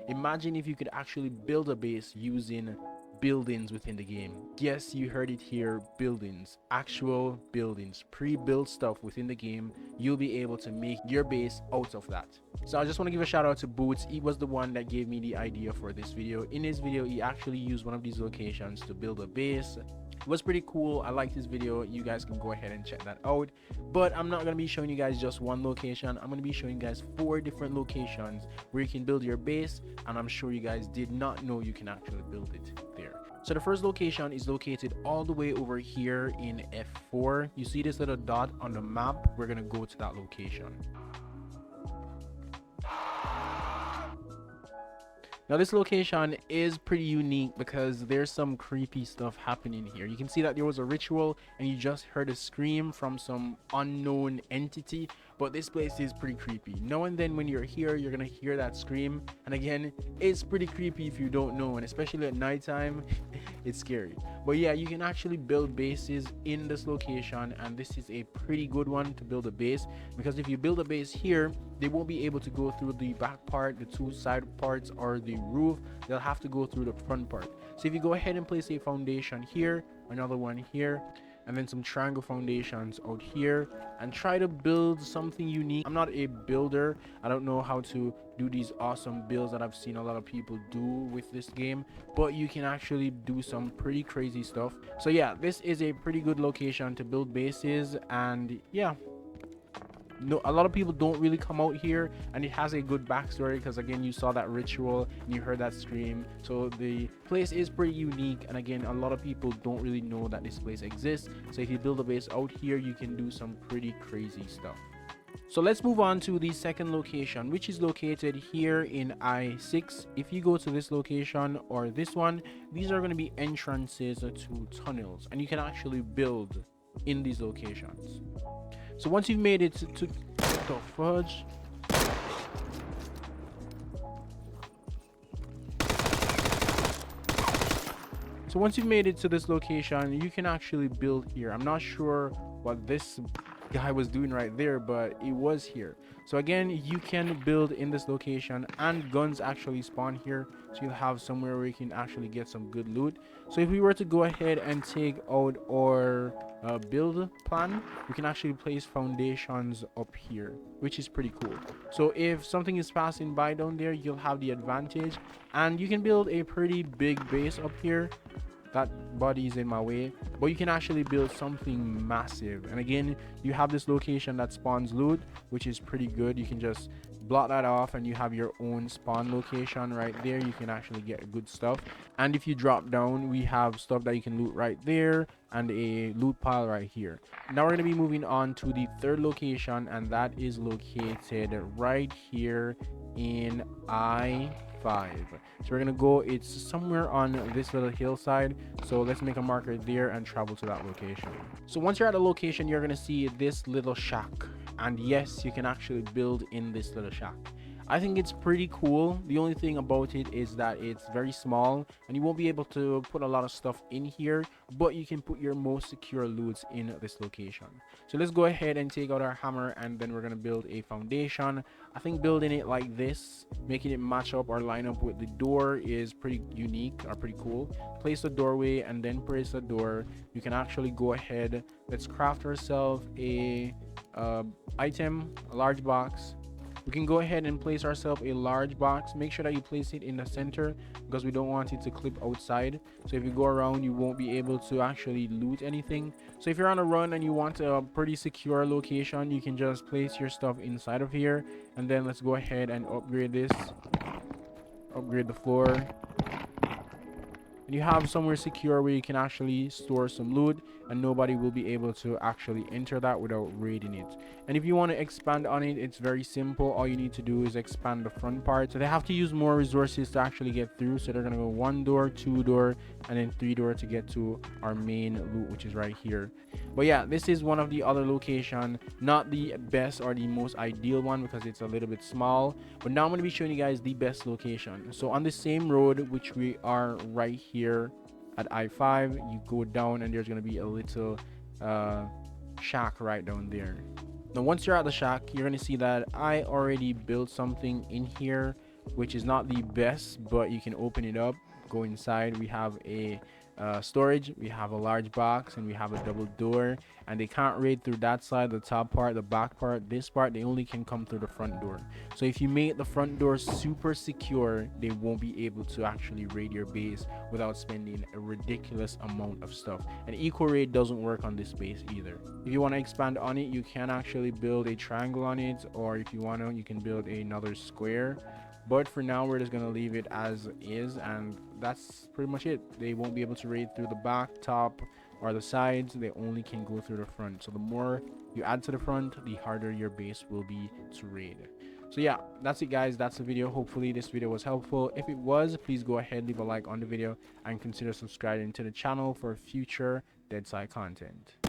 Imagine if you could actually build a base using buildings within the game. Yes, you heard it here, buildings, actual buildings, pre-built stuff within the game. You'll be able to make your base out of that. So I just want to give a shout out to Boots. He was the one that gave me the idea for this video. In his video, he actually used one of these locations to build a base. It was pretty cool. I like this video. You guys can go ahead and check that out. But I'm not going to be showing you guys just one location. I'm going to be showing you guys 4 different locations where you can build your base, and I'm sure you guys did not know you can actually build it there. So the first location is located all the way over here in F4. You see this little dot on the map? We're going to go to that location. Now this location is pretty unique because there's some creepy stuff happening here. You can see that there was a ritual and you just heard a scream from some unknown entity, but this place is pretty creepy. Now and then when you're here, you're gonna hear that scream, and again, it's pretty creepy if you don't know, and especially at nighttime, it's scary. But yeah, you can actually build bases in this location, and this is a pretty good one to build a base, because if you build a base here, they won't be able to go through the back part, the 2 side parts, or the roof. They'll have to go through the front part. So if you go ahead and place a foundation here, another one here, and then some triangle foundations out here, and try to build something unique. I'm not a builder. I don't know how to do these awesome builds that I've seen a lot of people do with this game, but you can actually do some pretty crazy stuff. So yeah, this is a pretty good location to build bases, and yeah, no, a lot of people don't really come out here, and it has a good backstory because again, you saw that ritual and you heard that scream. So the place is pretty unique, and again, a lot of people don't really know that this place exists. So if you build a base out here, you can do some pretty crazy stuff. So let's move on to the second location, which is located here in I6. If you go to this location or this one, these are going to be entrances to tunnels, and you can actually build in these locations. So once you've made it to the fudge. So once you've made it to this location, you can actually build here. I'm not sure what this guy was doing right there, but it was here. So again, you can build in this location, and guns actually spawn here, so you'll have somewhere where you can actually get some good loot. So if we were to go ahead and take out our build plan, we can actually place foundations up here, which is pretty cool. So if something is passing by down there, you'll have the advantage, and you can build a pretty big base up here. That body is in my way, but you can actually build something massive. And again, you have this location that spawns loot, which is pretty good. You can just block that off and you have your own spawn location right there. You can actually get good stuff, and if you drop down, we have stuff that you can loot right there and a loot pile right here. Now we're going to be moving on to the third location, and that is located right here in I5. So we're gonna go, it's somewhere on this little hillside, so let's make a marker there and travel to that location. So once you're at the location, you're gonna see this little shack, and yes, you can actually build in this little shack. I think it's pretty cool. The only thing about it is that it's very small and you won't be able to put a lot of stuff in here, but you can put your most secure loots in this location. So let's go ahead and take out our hammer, and then we're going to build a foundation. I think building it like this, making it match up or line up with the door, is pretty unique or pretty cool. Place the doorway and then place the door. You can actually go ahead, let's craft ourselves a item, a large box. We can go ahead and place ourselves a large box. Make sure that you place it in the center because we don't want it to clip outside. So if you go around, you won't be able to actually loot anything. So if you're on a run and you want a pretty secure location, you can just place your stuff inside of here. And then let's go ahead and upgrade this. Upgrade the floor. And you have somewhere secure where you can actually store some loot, and nobody will be able to actually enter that without raiding it. And if you want to expand on it, it's very simple. All you need to do is expand the front part. So they have to use more resources to actually get through, so they're gonna go 1 door, 2 door, and then 3 door to get to our main loot, which is right here. But yeah, this is one of the other location, not the best or the most ideal one because it's a little bit small, but now I'm going to be showing you guys the best location. So on the same road, which we are right here at I5, you go down and there's going to be a little shack right down there. Now once you're at the shack, you're going to see that I already built something in here, which is not the best, but you can open it up, go inside. We have a storage, we have a large box, and we have a double door. And they can't raid through that side, the top part, the back part, this part. They only can come through the front door. So if you make the front door super secure, they won't be able to actually raid your base without spending a ridiculous amount of stuff. And eco raid doesn't work on this base either. If you want to expand on it, you can actually build a triangle on it, or if you want to, you can build another square. But for now, we're just gonna leave it as is, and that's pretty much it. They won't be able to raid through the back, top, or the sides. They only can go through the front. So the more you add to the front, the harder your base will be to raid. So yeah, that's it guys. That's the video. Hopefully this video was helpful. If it was, please go ahead, leave a like on the video, and consider subscribing to the channel for future Deadside content.